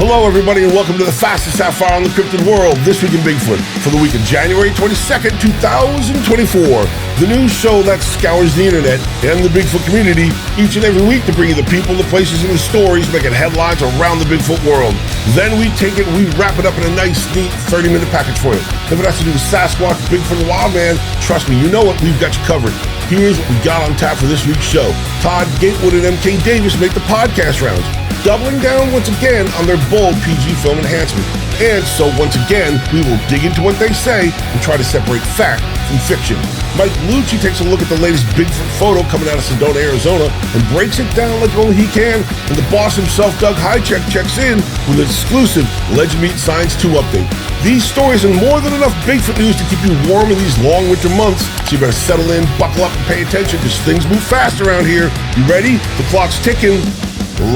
Hello, everybody, and welcome to the fastest sapphire on the cryptid world, This Week in Bigfoot, for the week of January 22nd, 2024. The news show that scours the internet and the Bigfoot community each and every week to bring you the people, the places, and the stories making headlines around the Bigfoot world. Then we take it and we wrap it up in a nice, neat 30-minute package for you. If it has to do with Sasquatch, Bigfoot, and Wildman, trust me, you know it, we've got you covered. Here's what we got on tap for this week's show. Todd Gatewood and MK Davis make the podcast rounds, doubling down once again on their bold PG film enhancement. And so once again, we will dig into what they say and try to separate fact from fiction. Mike Luci takes a look at the latest Bigfoot photo coming out of Sedona, Arizona, and breaks it down like only he can. And the boss himself, Doug Highcheck, checks in with an exclusive Legend Meet Science 2 update. These stories and more than enough Bigfoot news to keep you warm in these long winter months. So you better settle in, buckle up, and pay attention because things move fast around here. You ready? The clock's ticking.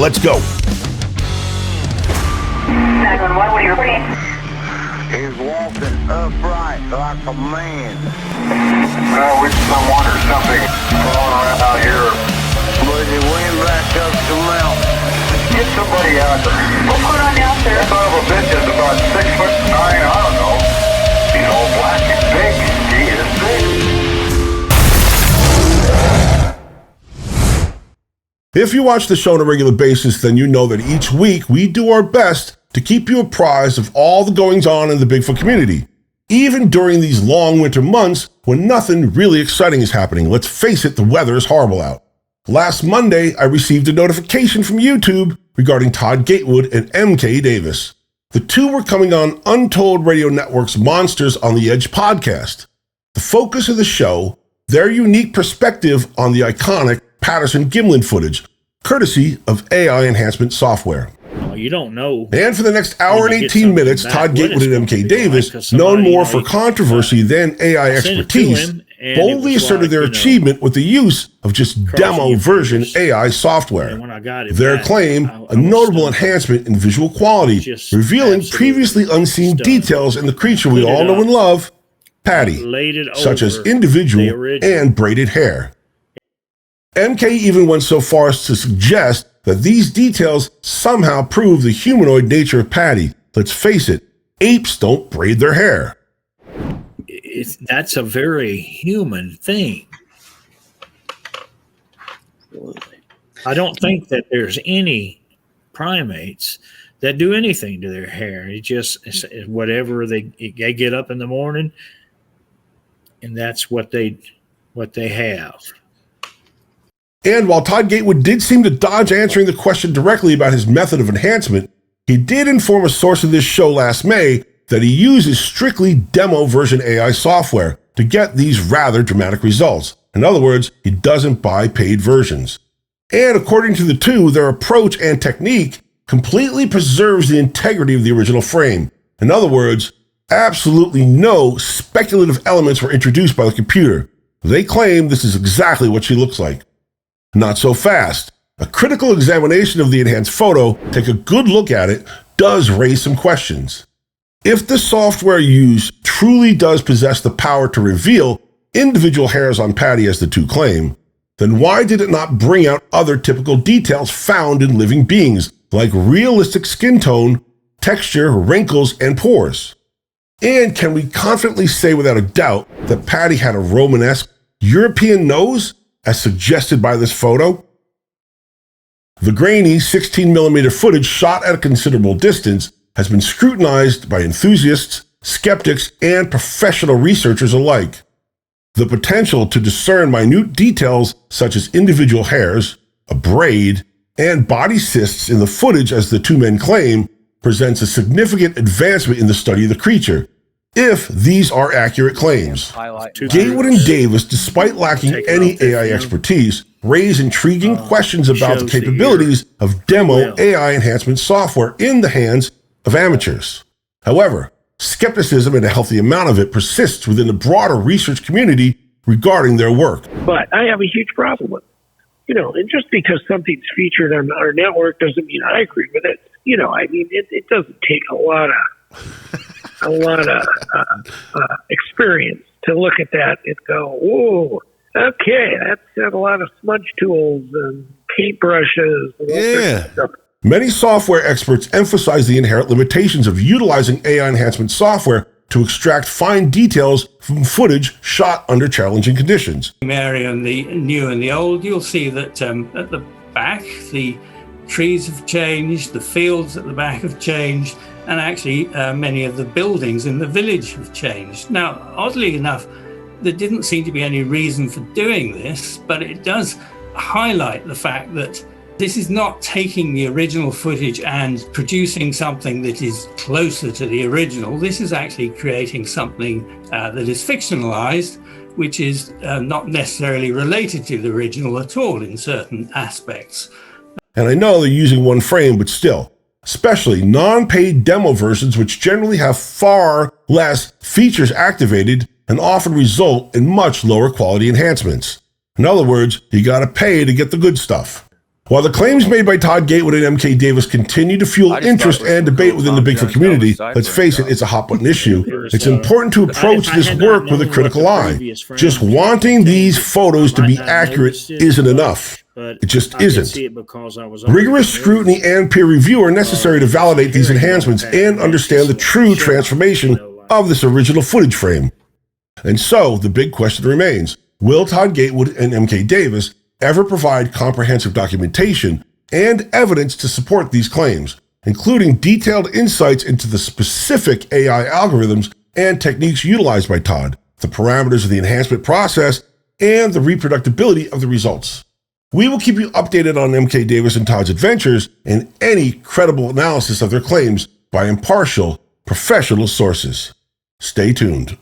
Let's go. 911, what are you reporting? He's walking upright like a man. With someone or something crawling around out here. But he went back up the mountain. Get somebody out there. What's going on now, sir? That son of a bitch is about 6'9", I don't know. He's all black and big. He is big. If you watch the show on a regular basis, then you know that each week we do our best to keep you apprised of all the goings on in the Bigfoot community, even during these long winter months when nothing really exciting is happening. Let's face it, the weather is horrible out. Last Monday, I received a notification from YouTube regarding Todd Gatewood and MK Davis. The two were coming on Untold Radio Network's Monsters on the Edge podcast. The focus of the show, their unique perspective on the iconic Patterson-Gimlin footage, courtesy of AI enhancement software. You don't know. And for the next hour and 18 minutes, Todd Gatewood and MK Davis, known more for controversy than AI expertise, boldly asserted their achievement with the use of just demo version AI software. Their claim, a notable enhancement in visual quality, revealing previously unseen details in the creature we all know and love, Patty, such as individual and braided hair. MK even went so far as to suggest that these details somehow prove the humanoid nature of Patty. Let's face it, apes don't braid their hair. That's a very human thing. I don't think that there's any primates that do anything to their hair. It's just whatever they get up in the morning, and that's what they have. And while Todd Gatewood did seem to dodge answering the question directly about his method of enhancement, he did inform a source of this show last May that he uses strictly demo version AI software to get these rather dramatic results. In other words, he doesn't buy paid versions. And according to the two, their approach and technique completely preserves the integrity of the original frame. In other words, absolutely no speculative elements were introduced by the computer. They claim this is exactly what she looks like. Not so fast. A critical examination of the enhanced photo, take a good look at it, does raise some questions. If the software used truly does possess the power to reveal individual hairs on Patty as the two claim, then why did it not bring out other typical details found in living beings, like realistic skin tone, texture, wrinkles, and pores? And can we confidently say without a doubt that Patty had a Romanesque European nose, as suggested by this photo? The grainy 16mm footage shot at a considerable distance has been scrutinized by enthusiasts, skeptics, and professional researchers alike. The potential to discern minute details such as individual hairs, a braid, and body cysts in the footage as the two men claim presents a significant advancement in the study of the creature, if these are accurate claims. Gatewood and Davis, despite lacking any AI expertise, raise intriguing questions about the capabilities of demo AI enhancement software in the hands of amateurs. However, skepticism, and a healthy amount of it, persists within the broader research community regarding their work. But I have a huge problem with it. And just because something's featured on our network doesn't mean I agree with it. It doesn't take a lot of experience to look at that and go, "Whoa, okay, that's got a lot of smudge tools and paintbrushes and all that stuff." Many software experts emphasize the inherent limitations of utilizing AI enhancement software to extract fine details from footage shot under challenging conditions. Area and the new and the old, you'll see that at the back, the trees have changed, the fields at the back have changed, and actually many of the buildings in the village have changed. Now, oddly enough, there didn't seem to be any reason for doing this, but it does highlight the fact that this is not taking the original footage and producing something that is closer to the original. This is actually creating something that is fictionalized, which is not necessarily related to the original at all in certain aspects. And I know they're using one frame, but still, especially non-paid demo versions, which generally have far less features activated and often result in much lower quality enhancements. In other words, you gotta pay to get the good stuff. While the claims made by Todd Gatewood and MK Davis continue to fuel interest and debate within the Bigfoot community, let's face it, it's a hot-button issue. It's important to approach this work with a critical eye. Just wanting these photos to be accurate isn't enough. It just isn't. Rigorous scrutiny and peer review are necessary to validate these enhancements and understand the true transformation of this original footage frame. And so, the big question remains, will Todd Gatewood and MK Davis ever provide comprehensive documentation and evidence to support these claims, including detailed insights into the specific AI algorithms and techniques utilized by Todd, the parameters of the enhancement process, and the reproducibility of the results? We will keep you updated on MK Davis and Todd's adventures and any credible analysis of their claims by impartial, professional sources. Stay tuned.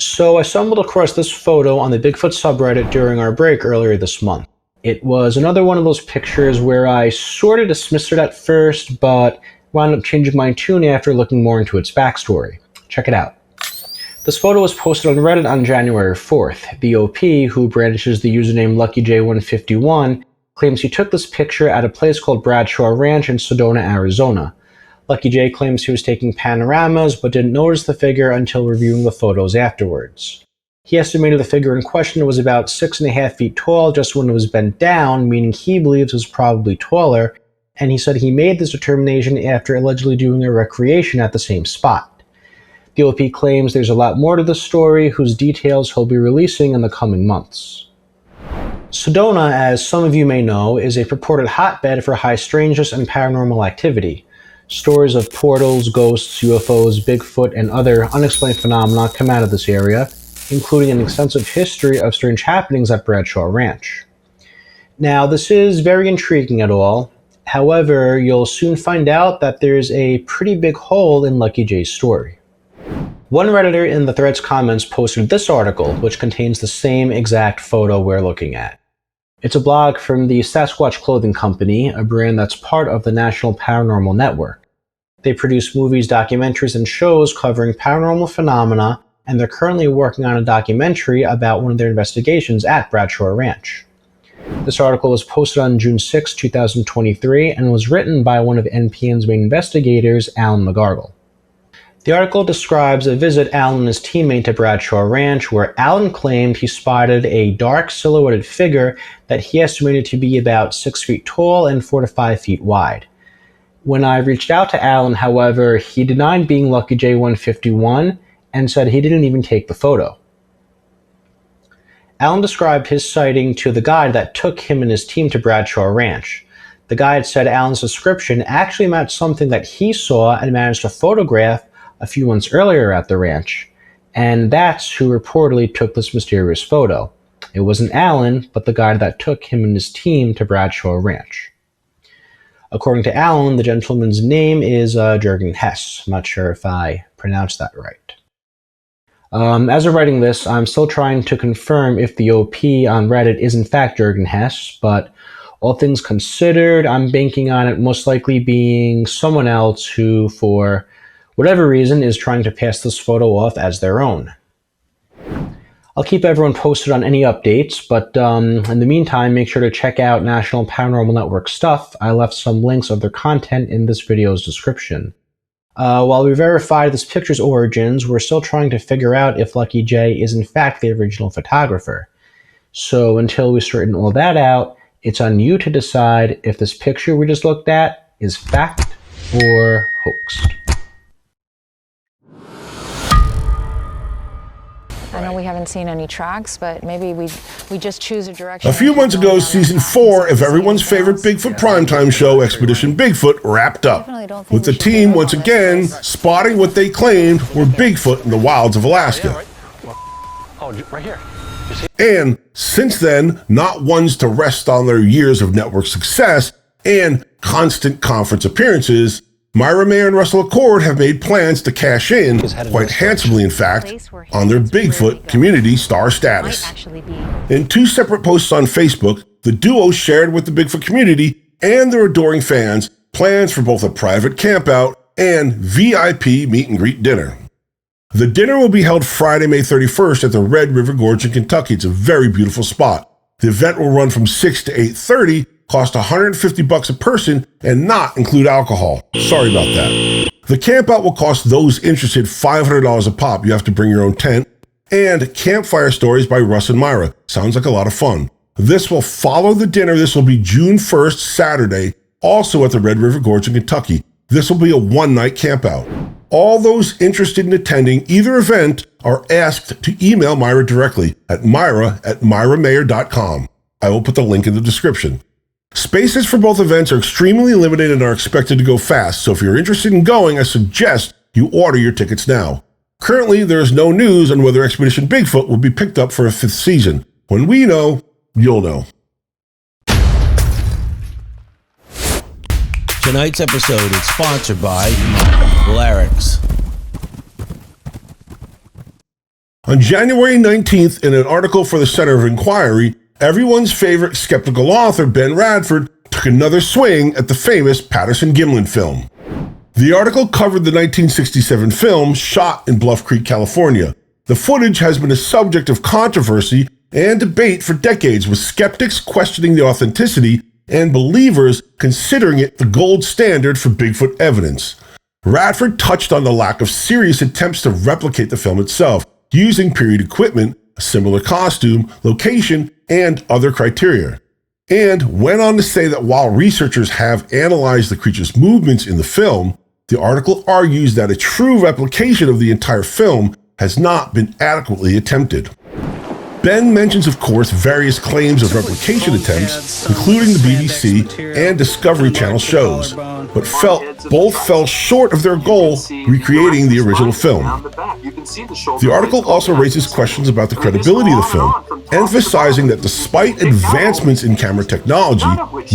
So I stumbled across this photo on the Bigfoot subreddit during our break earlier this month. It was another one of those pictures where I sort of dismissed it at first, but wound up changing my tune after looking more into its backstory. Check it out. This photo was posted on Reddit on January 4th. The OP, who brandishes the username LuckyJ151, claims he took this picture at a place called Bradshaw Ranch in Sedona, Arizona. Lucky J claims he was taking panoramas but didn't notice the figure until reviewing the photos afterwards. He estimated the figure in question was about 6.5 feet tall just when it was bent down, meaning he believes it was probably taller, and he said he made this determination after allegedly doing a recreation at the same spot. The OP claims there's a lot more to the story, whose details he'll be releasing in the coming months. Sedona, as some of you may know, is a purported hotbed for high strangeness and paranormal activity. Stories of portals, ghosts, UFOs, Bigfoot, and other unexplained phenomena come out of this area, including an extensive history of strange happenings at Bradshaw Ranch. Now, this is very intriguing at all. However, you'll soon find out that there's a pretty big hole in Lucky J's story. One Redditor in the thread's comments posted this article, which contains the same exact photo we're looking at. It's a blog from the Sasquatch clothing company, a brand that's part of the National Paranormal Network. They produce movies, documentaries, and shows covering paranormal phenomena, and they're currently working on a documentary about one of their investigations at Bradshaw Ranch. This article was posted on June 6, 2023, and was written by one of NPN's main investigators, Alan McGargle. The article describes a visit Alan and his team made to Bradshaw Ranch, where Alan claimed he spotted a dark silhouetted figure that he estimated to be about 6 feet tall and 4 to 5 feet wide. When I reached out to Alan, however, he denied being Lucky J151 and said he didn't even take the photo. Alan described his sighting to the guide that took him and his team to Bradshaw Ranch. The guide said Alan's description actually matched something that he saw and managed to photograph a few months earlier at the ranch, and that's who reportedly took this mysterious photo. It wasn't Alan, but the guy that took him and his team to Bradshaw Ranch. According to Alan, the gentleman's name is Jürgen Hess. I'm not sure if I pronounced that right. As of writing this, I'm still trying to confirm if the OP on Reddit is in fact Jürgen Hess, but all things considered, I'm banking on it most likely being someone else who, for whatever reason, is trying to pass this photo off as their own. I'll keep everyone posted on any updates, but in the meantime, make sure to check out National Paranormal Network stuff. I left some links of their content in this video's description. While we verified this picture's origins, we're still trying to figure out if Lucky J is in fact the original photographer. So until we straighten all that out, it's on you to decide if this picture we just looked at is fact or hoaxed. I know we haven't seen any tracks, but maybe we just choose a direction. A few months ago, season 4 of everyone's favorite Bigfoot primetime show, Expedition Bigfoot, wrapped up, with the team once again spotting what they claimed were Bigfoot in the wilds of Alaska. Oh, right here. And since then, not ones to rest on their years of network success and constant conference appearances, Myra Mayer and Russell Accord have made plans to cash in, quite handsomely in fact, on their Bigfoot community star status. In 2 separate posts on Facebook, the duo shared with the Bigfoot community and their adoring fans plans for both a private campout and VIP meet and greet dinner. The dinner will be held Friday, May 31st at the Red River Gorge in Kentucky. It's a very beautiful spot. The event will run from 6 to 8:30, cost $150 a person, and not include alcohol. Sorry about that. The campout will cost those interested $500 a pop. You have to bring your own tent. And Campfire Stories by Russ and Myra. Sounds like a lot of fun. This will follow the dinner. This will be June 1st, Saturday, also at the Red River Gorge in Kentucky. This will be a one-night campout. All those interested in attending either event are asked to email Myra directly at myra@myramayer.com. I will put the link in the description. Spaces for both events are extremely limited and are expected to go fast, so if you're interested in going, I suggest you order your tickets now. Currently, there is no news on whether Expedition Bigfoot will be picked up for a 5th season. When we know, you'll know. Tonight's episode is sponsored by Larix. On January 19th, in an article for the Center of Inquiry, everyone's favorite skeptical author, Ben Radford, took another swing at the famous Patterson-Gimlin film. The article covered the 1967 film shot in Bluff Creek, California. The footage has been a subject of controversy and debate for decades, with skeptics questioning the authenticity and believers considering it the gold standard for Bigfoot evidence. Radford touched on the lack of serious attempts to replicate the film itself, using period equipment, a similar costume, location, and other criteria. And went on to say that while researchers have analyzed the creature's movements in the film, the article argues that a true replication of the entire film has not been adequately attempted. Ben mentions, of course, various claims of replication attempts, including the BBC and Discovery Channel shows, but both fell short of their goal, recreating the original film. The article also raises questions about the credibility of the film, emphasizing that despite advancements in camera technology,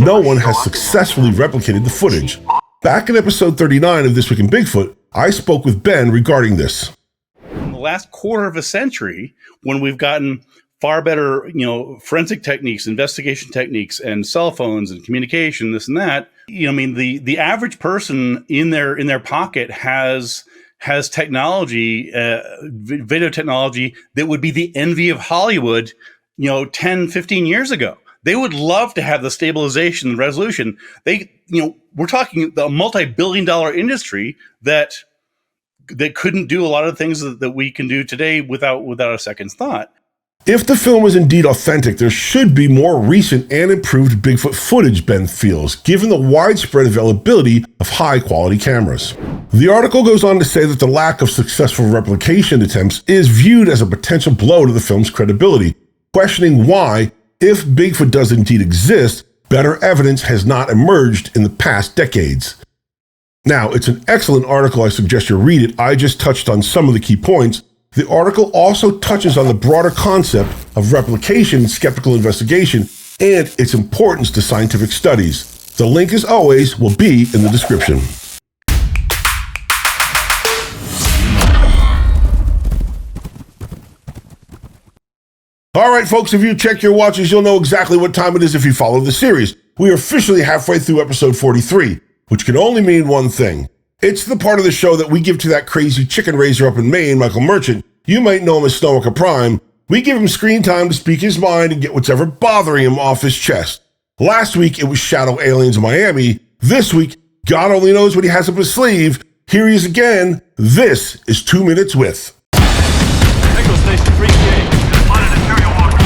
no one has successfully replicated the footage. Back in episode 39 of This Week in Bigfoot, I spoke with Ben regarding this. In the last quarter of a century, when we've gotten far better, forensic techniques, investigation techniques, and cell phones and communication, this and that, the average person in their pocket has technology, video technology that would be the envy of Hollywood, 10, 15 years ago. They would love to have the stabilization and resolution. We're talking a multi-billion-dollar industry that couldn't do a lot of things that we can do today without a second's thought. If the film is indeed authentic, there should be more recent and improved Bigfoot footage, Ben feels, given the widespread availability of high-quality cameras. The article goes on to say that the lack of successful replication attempts is viewed as a potential blow to the film's credibility, questioning why, if Bigfoot does indeed exist, better evidence has not emerged in the past decades. Now, it's an excellent article. I suggest you read it. I just touched on some of the key points. The article also touches on the broader concept of replication and skeptical investigation and its importance to scientific studies. The link, as always, will be in the description. All right, folks, if you check your watches, you'll know exactly what time it is if you follow the series. We are officially halfway through episode 43, which can only mean one thing. It's the part of the show that we give to that crazy chicken raiser up in Maine, Michael Merchant. You might know him as Stoica Prime. We give him screen time to speak his mind and get whatever bothering him off his chest. Last week, it was Shadow Aliens in Miami. This week, God only knows what he has up his sleeve. Here he is again. This is 2 Minutes With. Echo Station 3K. Spotted Imperial Walker.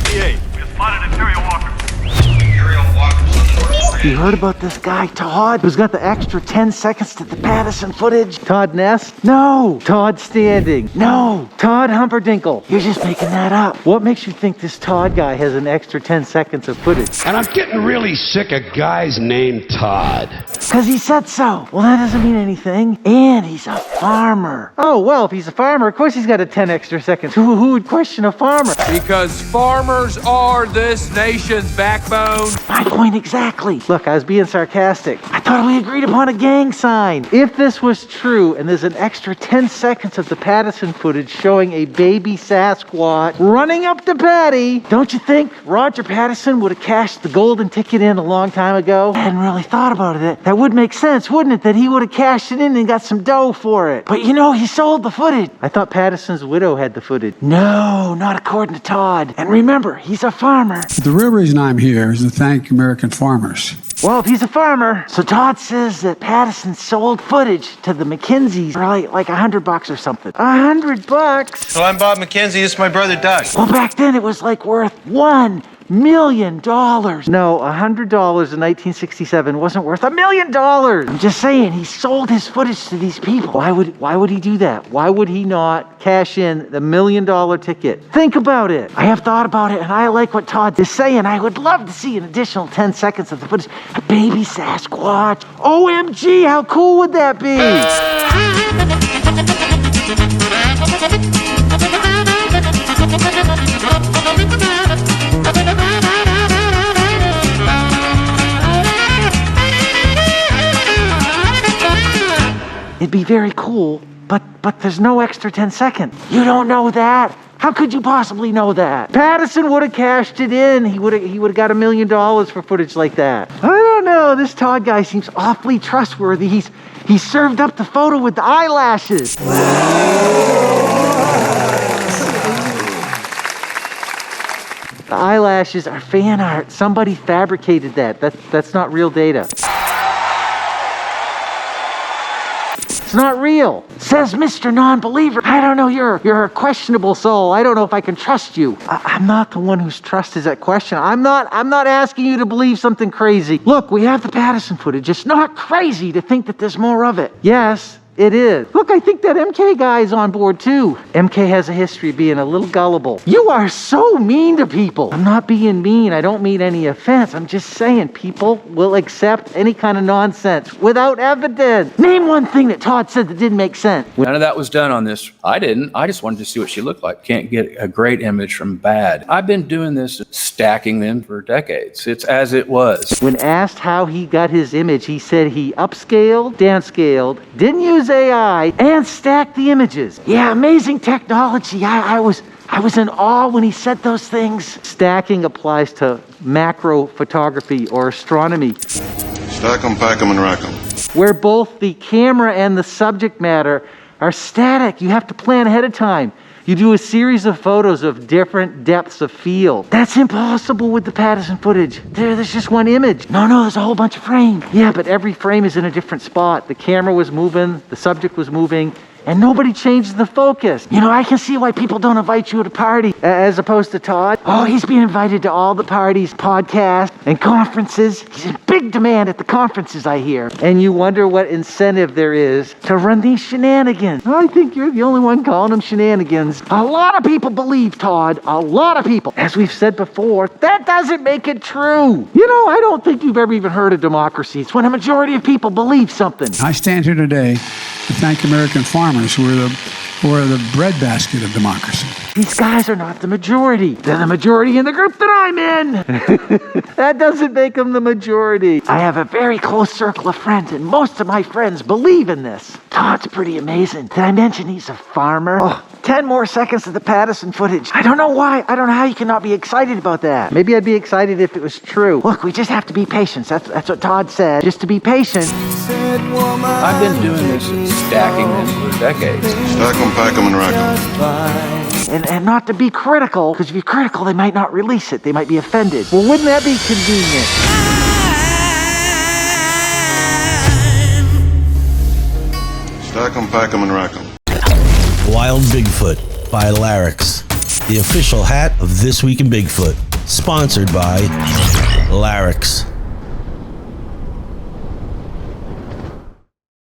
338. We have spotted Imperial Walker. You heard about this guy, Todd, who's got the extra 10 seconds to the Patterson footage? Todd Ness? No. Todd Standing? No. Todd Humperdinkle? You're just making that up. What makes you think this Todd guy has an extra 10 seconds of footage? And I'm getting really sick of guys named Todd. Because he said so. Well, that doesn't mean anything. And he's a farmer. Oh, well, if he's a farmer, of course he's got a 10 extra seconds. Who would question a farmer? Because farmers are this nation's backbone. My point exactly. Look, I was being sarcastic. I thought we agreed upon a gang sign. If this was true, and there's an extra 10 seconds of the Patterson footage showing a baby Sasquatch running up to Patty, don't you think Roger Patterson would have cashed the golden ticket in a long time ago? I hadn't really thought about it. That would make sense, wouldn't it? That he would have cashed it in and got some dough for it. But you know, he sold the footage. I thought Patterson's widow had the footage. No, not according to Todd. And remember, he's a farmer. The real reason I'm here is to thank American farmers. Well, if he's a farmer, so Todd says that Patterson sold footage to the McKenzies for like $100 or something. $100? So I'm Bob McKenzie, this is my brother Doug. Well, back then it was like worth $1 million. No, $100 in 1967 wasn't worth $1 million. I'm just saying, he sold his footage to these people. Why would he do that? Why would he not cash in the $1 million ticket? Think about it. I have thought about it, and I like what Todd is saying. I would love to see an additional 10 seconds of the footage. A baby Sasquatch. OMG, how cool would that be? It'd be very cool, but there's no extra 10 seconds. You don't know that? How could you possibly know that? Patterson would have cashed it in. He would have got $1 million for footage like that. I don't know. This Todd guy seems awfully trustworthy. He served up the photo with the eyelashes. The eyelashes are fan art. Somebody fabricated that. That's not real data. It's not real. Says Mr. Non-Believer. I don't know, you're a questionable soul. I don't know if I can trust you. I'm not the one whose trust is at question. I'm not asking you to believe something crazy. Look, we have the Patterson footage. It's not crazy to think that there's more of it. Yes, it is. Look, I think that MK guy is on board too. MK has a history of being a little gullible. You are so mean to people. I'm not being mean. I don't mean any offense. I'm just saying people will accept any kind of nonsense without evidence. Name one thing that Todd said that didn't make sense. None of that was done on this. I didn't. I just wanted to see what she looked like. Can't get a great image from bad. I've been doing this, stacking them for decades. It's as it was. When asked how he got his image, he said he upscaled, downscaled, didn't use AI, and stacked the images. Yeah, amazing technology. I was in awe when he said those things. Stacking applies to macro photography or astronomy. Stack 'em, pack 'em, and rack 'em. Where both the camera and the subject matter are static. You have to plan ahead of time. You do a series of photos of different depths of field. That's impossible with the Patterson footage. There's just one image. No, there's a whole bunch of frames. Yeah, but every frame is in a different spot. The camera was moving, the subject was moving, and nobody changed the focus. You know, I can see why people don't invite you to a party as opposed to Todd. Oh, he's being invited to all the parties, podcasts, and conferences. He's in big demand at the conferences, I hear. And you wonder what incentive there is to run these shenanigans. I think you're the only one calling them shenanigans. A lot of people believe Todd. A lot of people. As we've said before, that doesn't make it true. You know, I don't think you've ever even heard of democracy. It's when a majority of people believe something. I stand here today to thank American farmers who are the breadbasket of democracy. These guys are not the majority. They're the majority in the group that I'm in. That doesn't make them the majority. I have a very close circle of friends, and most of my friends believe in this. Todd's pretty amazing. Did I mention he's a farmer? Oh, 10 more seconds of the Patterson footage. I don't know why. I don't know how you cannot be excited about that. Maybe I'd be excited if it was true. Look, we just have to be patient. That's what Todd said. Just to be patient. I've been doing this, stacking them for decades. Stack 'em, pack 'em, and rack 'em. And not to be critical, because if you're critical, they might not release it. They might be offended. Well, wouldn't that be convenient? Stack 'em, pack 'em, and rack 'em. Wild Bigfoot by Larix. the official hat of This Week in Bigfoot, sponsored by Larix.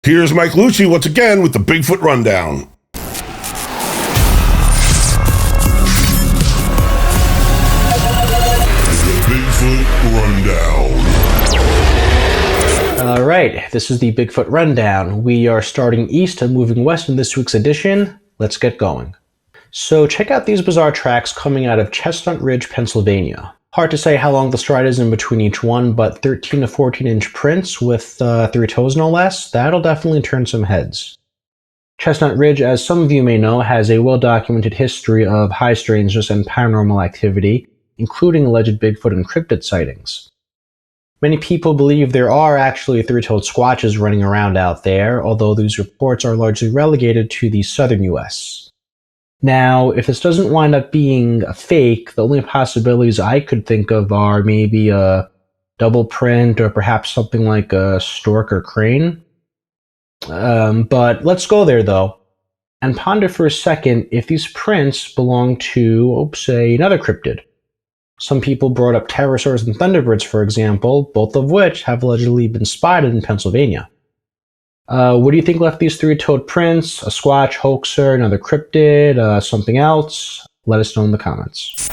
Here's Mike Luci once again with the Bigfoot Rundown. The Bigfoot Rundown. All right, this is the Bigfoot Rundown. We are starting east and moving west in this week's edition. Let's get going. So check out these bizarre tracks coming out of Chestnut Ridge, Pennsylvania. Hard to say how long the stride is in between each one, but 13 to 14 inch prints with 3 toes no less, that'll definitely turn some heads. Chestnut Ridge, as some of you may know, has a well-documented history of high strangeness and paranormal activity, including alleged Bigfoot and cryptid sightings. Many people believe there are actually 3-toed Squatches running around out there, although these reports are largely relegated to the southern US. Now, if this doesn't wind up being a fake, the only possibilities I could think of are maybe a double print or perhaps something like a stork or crane. But let's go there, though, and ponder for a second if these prints belong to, say, another cryptid. Some people brought up pterosaurs and thunderbirds, for example, both of which have allegedly been spotted in Pennsylvania. What do you think left these 3-toed prints? A Squatch, hoaxer, another cryptid, something else? Let us know in the comments.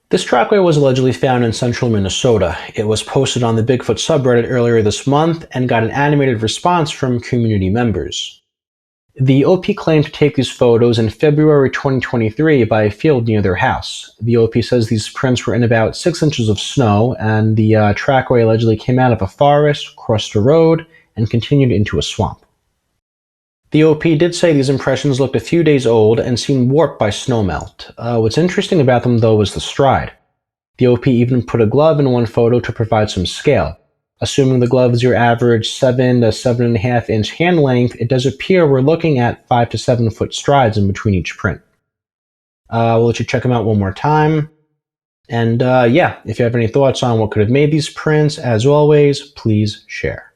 This trackway was allegedly found in central Minnesota. It was posted on the Bigfoot subreddit earlier this month and got an animated response from community members. The OP claimed to take these photos in February 2023 by a field near their house. The OP says these prints were in about 6 inches of snow, and the trackway allegedly came out of a forest, crossed a road, and continued into a swamp. The OP did say these impressions looked a few days old and seemed warped by snowmelt. What's interesting about them, though, was the stride. The OP even put a glove in one photo to provide some scale. Assuming the glove is your average 7 to 7.5 inch hand length, it does appear we're looking at 5 to 7 foot strides in between each print. We'll let you check them out one more time. And yeah, if you have any thoughts on what could have made these prints, as always, please share.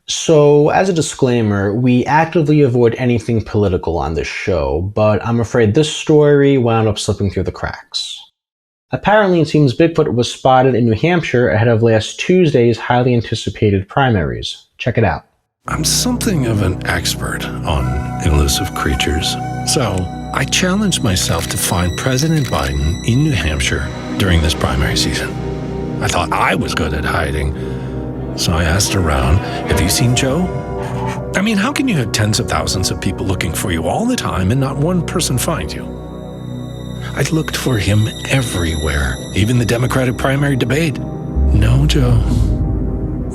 So, as a disclaimer, we actively avoid anything political on this show, but I'm afraid this story wound up slipping through the cracks. Apparently, it seems Bigfoot was spotted in New Hampshire ahead of last Tuesday's highly anticipated primaries. Check it out. I'm something of an expert on elusive creatures, so I challenged myself to find President Biden in New Hampshire during this primary season. I thought I was good at hiding. So I asked around, have you seen Joe? I mean, how can you have tens of thousands of people looking for you all the time and not one person find you? I looked for him everywhere, even the Democratic primary debate. No Joe.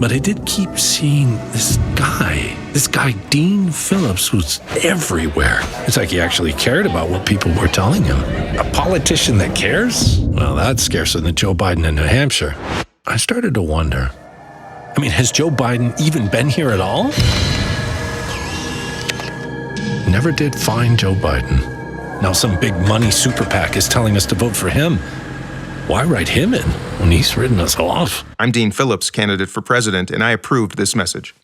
But I did keep seeing this guy, Dean Phillips, who's everywhere. It's like he actually cared about what people were telling him. A politician that cares? Well, that's scarcer than Joe Biden in New Hampshire. I started to wonder, I mean, has Joe Biden even been here at all? Never did find Joe Biden. Now some big money super PAC is telling us to vote for him. Why write him in when he's written us off? I'm Dean Phillips, candidate for president, and I approved this message.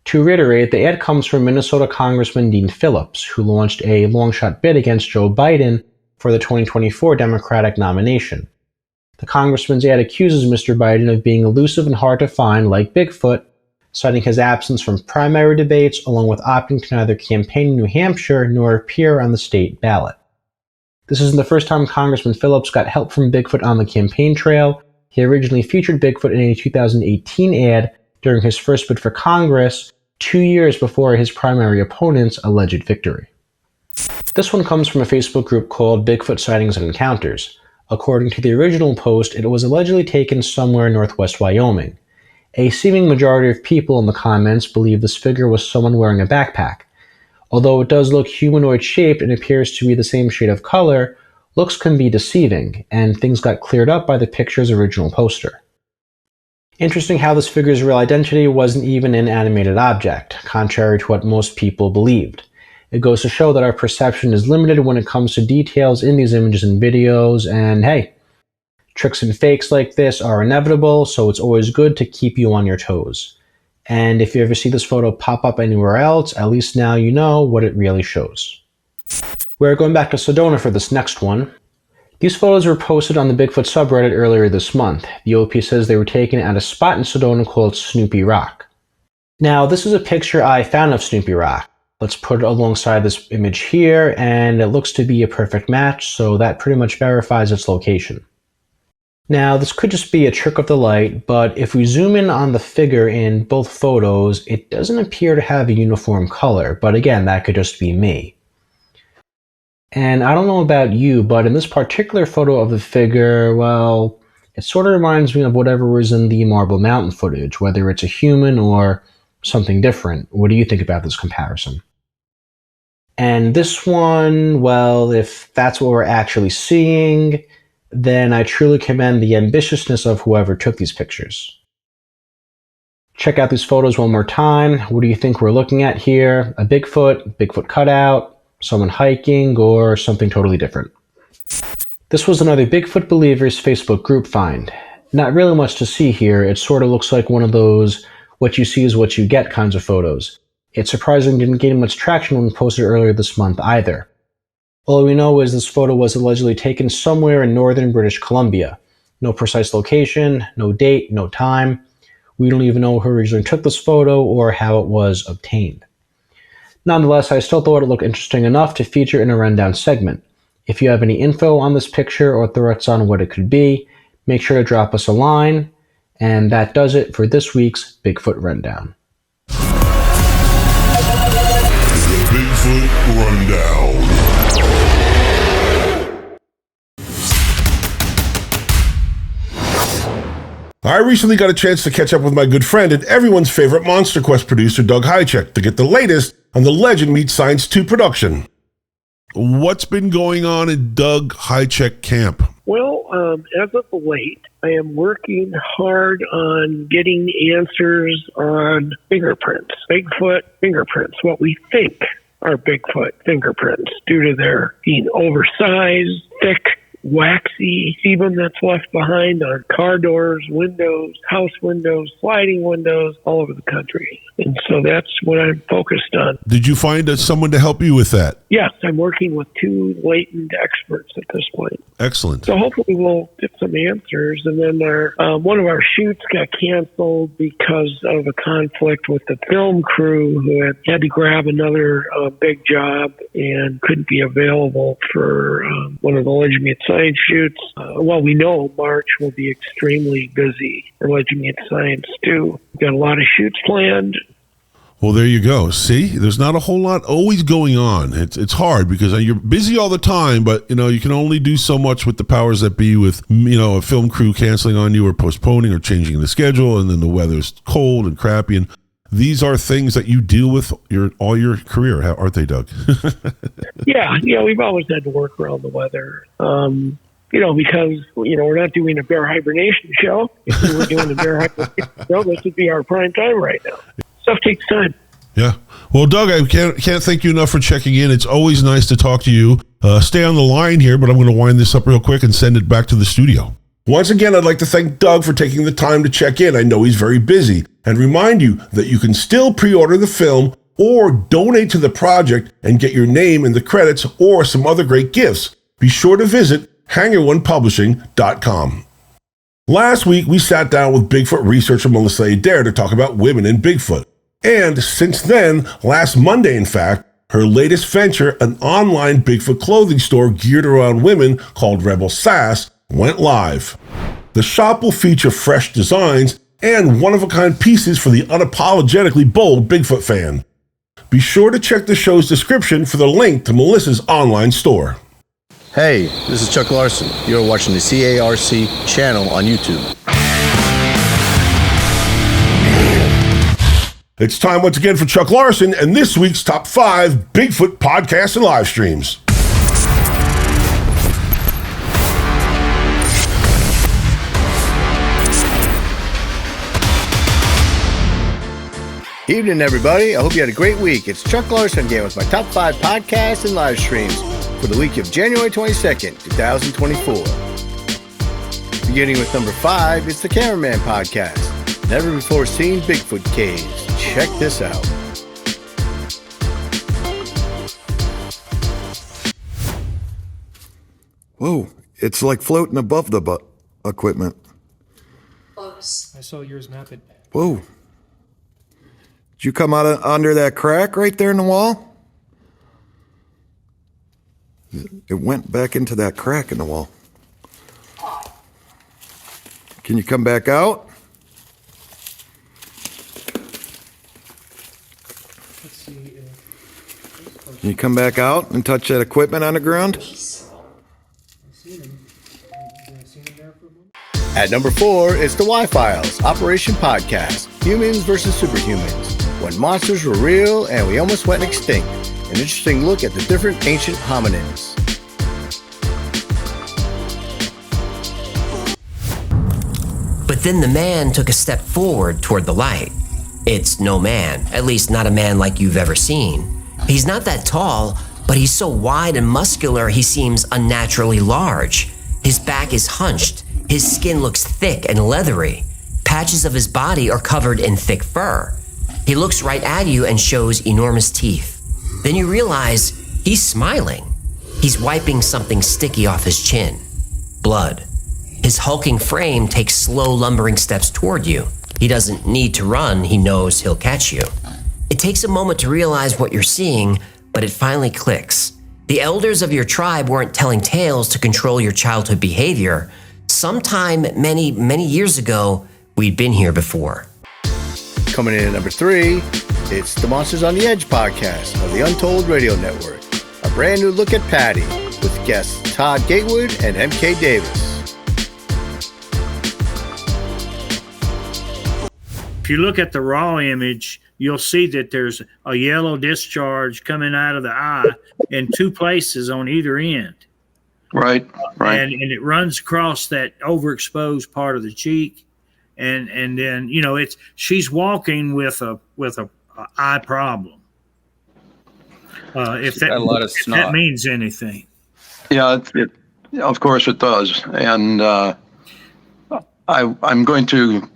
To reiterate, the ad comes from Minnesota Congressman Dean Phillips, who launched a long-shot bid against Joe Biden for the 2024 Democratic nomination. The congressman's ad accuses Mr. Biden of being elusive and hard to find, like Bigfoot, citing his absence from primary debates along with opting to neither campaign in New Hampshire nor appear on the state ballot. This isn't the first time Congressman Phillips got help from Bigfoot on the campaign trail. He originally featured Bigfoot in a 2018 ad during his first bid for Congress, 2 years before his primary opponent's alleged victory. This one comes from a Facebook group called Bigfoot Sightings and Encounters. According to the original post, it was allegedly taken somewhere in northwest Wyoming. A seeming majority of people in the comments believe this figure was someone wearing a backpack. Although it does look humanoid-shaped and appears to be the same shade of color, looks can be deceiving, and things got cleared up by the picture's original poster. Interesting how this figure's real identity wasn't even an animated object, contrary to what most people believed. It goes to show that our perception is limited when it comes to details in these images and videos, and hey, tricks and fakes like this are inevitable, so it's always good to keep you on your toes. And if you ever see this photo pop up anywhere else, at least now you know what it really shows. We're going back to Sedona for this next one. These photos were posted on the Bigfoot subreddit earlier this month. The OP says they were taken at a spot in Sedona called Snoopy Rock. Now, this is a picture I found of Snoopy Rock. Let's put it alongside this image here, and it looks to be a perfect match, so that pretty much verifies its location. Now, this could just be a trick of the light, but if we zoom in on the figure in both photos, it doesn't appear to have a uniform color, but again, that could just be me. And I don't know about you, but in this particular photo of the figure, well, it sort of reminds me of whatever was in the Marble Mountain footage, whether it's a human or something different. What do you think about this comparison? And this one, well, if that's what we're actually seeing, then I truly commend the ambitiousness of whoever took these pictures. Check out these photos one more time. What do you think we're looking at here? A Bigfoot cutout, someone hiking, or something totally different? This was another Bigfoot Believers Facebook group find. Not really much to see here. It sort of looks like one of those what you see is what you get kinds of photos. It's surprising it didn't gain much traction when posted earlier this month either. All we know is this photo was allegedly taken somewhere in northern British Columbia. No precise location, no date, no time. We don't even know who originally took this photo or how it was obtained. Nonetheless, I still thought it looked interesting enough to feature in a rundown segment. If you have any info on this picture or thoughts on what it could be, make sure to drop us a line. And that does it for this week's Bigfoot Rundown. The Bigfoot Rundown. I recently got a chance to catch up with my good friend and everyone's favorite Monster Quest producer, Doug Hychek, to get the latest on the Legend Meets Science 2 production. What's been going on in Doug Hychek camp? Well, as of late, I am working hard on getting answers on fingerprints, Bigfoot fingerprints, what we think are Bigfoot fingerprints due to their being oversized, thick, waxy sebum that's left behind on car doors, windows, house windows, sliding windows, all over the country. And so that's what I'm focused on. Did you find someone to help you with that? Yes, I'm working with 2 latent experts at this point. Excellent. So hopefully we'll get some answers. And then one of our shoots got canceled because of a conflict with the film crew who had to grab another big job and couldn't be available for one of the Legend Meets Science shoots. Well, we know March will be extremely busy for Legend Meets Science too. We've got a lot of shoots planned. Well, there you go. See, there's not a whole lot always going on. It's hard because you're busy all the time, but you can only do so much with the powers that be with a film crew canceling on you or postponing or changing the schedule, and then the weather's cold and crappy. And these are things that you deal with all your career, aren't they, Doug? Yeah, we've always had to work around the weather. Because we're not doing a bear hibernation show. If we were doing a bear hibernation show, this would be our prime time right now. Stuff takes time. Yeah. Well, Doug, I can't thank you enough for checking in. It's always nice to talk to you. Stay on the line here, but I'm going to wind this up real quick and send it back to the studio. Once again, I'd like to thank Doug for taking the time to check in. I know he's very busy, and remind you that you can still pre-order the film or donate to the project and get your name in the credits or some other great gifts. Be sure to visit HangerOnePublishing.com. Last week, we sat down with Bigfoot researcher Melissa Adair to talk about women in Bigfoot. And since then, last Monday, in fact, her latest venture, an online Bigfoot clothing store geared around women called Rebel Sass, went live. The shop will feature fresh designs and one-of-a-kind pieces for the unapologetically bold Bigfoot fan. Be sure to check the show's description for the link to Melissa's online store. Hey, this is Chuck Larson. You're watching the CARC channel on YouTube. It's time once again for Chuck Larson and this week's Top 5 Bigfoot Podcasts and Live Streams. Evening, everybody. I hope you had a great week. It's Chuck Larson again with my Top 5 Podcasts and Live Streams for the week of January 22nd, 2024. Beginning with number 5, it's the Cameraman Podcast. Never before seen Bigfoot caves. Check this out. Whoa, it's like floating above the equipment. Close. I saw yours map it. Whoa. Did you come out under that crack right there in the wall? It went back into that crack in the wall. Can you come back out? Let's see. Can you come back out and touch that equipment on the ground? At number 4, it's the Y-Files, Operation Podcast, Humans versus Superhumans, When Monsters Were Real and We Almost Went Extinct. An interesting look at the different ancient hominins. But then the man took a step forward toward the light. It's no man, at least not a man like you've ever seen. He's not that tall, but he's so wide and muscular he seems unnaturally large. His back is hunched. His skin looks thick and leathery. Patches of his body are covered in thick fur. He looks right at you and shows enormous teeth. Then you realize he's smiling. He's wiping something sticky off his chin. Blood. His hulking frame takes slow, lumbering steps toward you. He doesn't need to run. He knows he'll catch you. It takes a moment to realize what you're seeing, but it finally clicks. The elders of your tribe weren't telling tales to control your childhood behavior. Sometime many, many years ago, we'd been here before. Coming in at number 3, it's the Monsters on the Edge podcast of the Untold Radio Network. A brand new look at Patty with guests Todd Gatewood and MK Davis. If you look at the raw image, you'll see that there's a yellow discharge coming out of the eye in 2 places on either end. Right. And it runs across that overexposed part of the cheek. And then, you know, she's walking with a eye problem. If that means anything. Yeah, of course it does. And I'm going to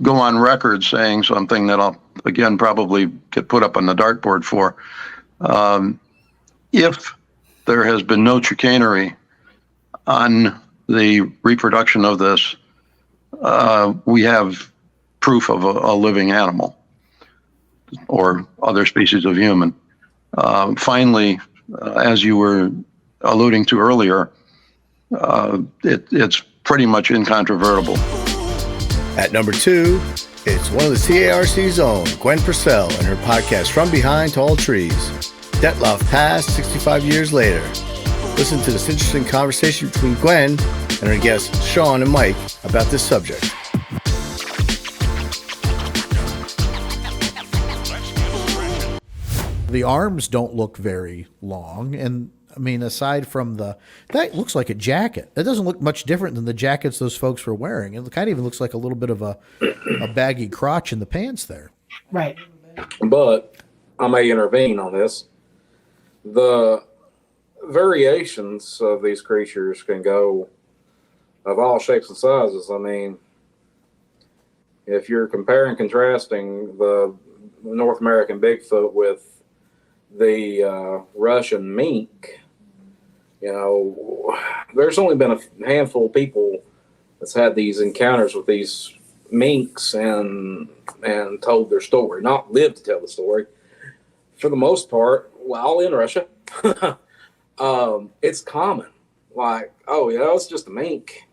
go on record saying something that I'll, again, probably get put up on the dartboard for. If there has been no chicanery on the reproduction of this, we have proof of a living animal or other species of human. Finally, as you were alluding to earlier, it's pretty much incontrovertible. At number 2, it's one of the CARC's own, Gwen Purcell, and her podcast From Behind Tall Trees. Detloff passed 65 years later. Listen to this interesting conversation between Gwen and her guests Sean and Mike about this subject. The arms don't look very long, and I mean, aside from that looks like a jacket. It doesn't look much different than the jackets those folks were wearing. It kind of even looks like a little bit of a baggy crotch in the pants there. Right. But I may intervene on this. The variations of these creatures can go of all shapes and sizes. I mean, if you're comparing, contrasting the North American Bigfoot with the Russian mink, you know, there's only been a handful of people that's had these encounters with these minks and told their story, not lived to tell the story. For the most part, while in Russia, it's common. Like, oh, yeah, it's just a mink.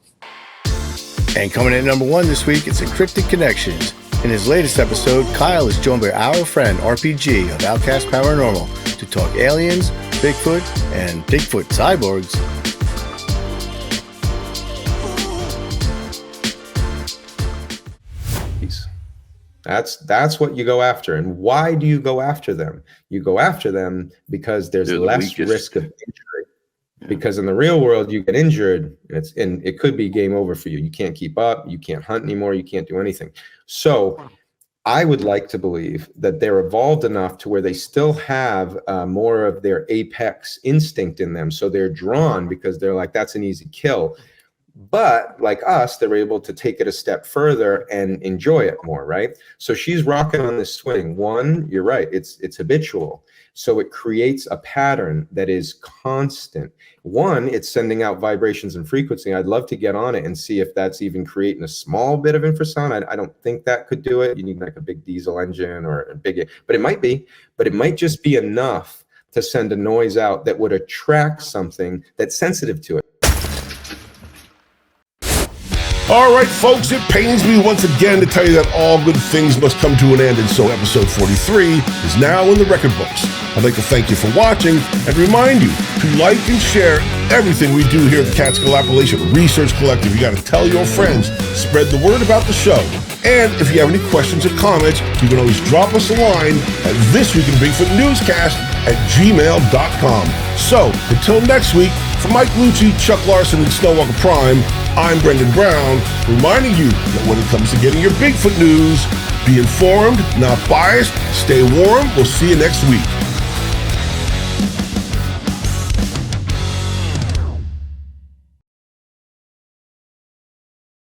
And coming in at number 1 this week, it's Encrypted Connections. In his latest episode, Kyle is joined by our friend RPG of Outcast Paranormal to talk aliens, Bigfoot, and Bigfoot cyborgs. That's what you go after. And why do you go after them? You go after them because there's less risk of injury. Because in the real world, you get injured, and it could be game over for you. You can't keep up. You can't hunt anymore. You can't do anything. So I would like to believe that they're evolved enough to where they still have more of their apex instinct in them. So they're drawn because they're like, that's an easy kill. But like us, they're able to take it a step further and enjoy it more, right? So she's rocking on this swing. One, you're right, it's habitual. So it creates a pattern that is constant. One, it's sending out vibrations and frequency. I'd love to get on it and see if that's even creating a small bit of infrasound. I don't think that could do it. You need like a big diesel engine or a big, but it might be, but it might just be enough to send a noise out that would attract something that's sensitive to it. All right, folks, it pains me once again to tell you that all good things must come to an end, and so episode 43 is now in the record books. I'd like to thank you for watching and remind you to like and share everything we do here at the Catskill Appalachian Research Collective. You got to tell your friends, spread the word about the show. And if you have any questions or comments, you can always drop us a line at thisweekinbigfootnewscast@gmail.com. So, until next week, for Mike Luci, Chuck Larson, and Snowwalker Prime, I'm Brendon Brown, reminding you that when it comes to getting your Bigfoot news, be informed, not biased, stay warm. We'll see you next week.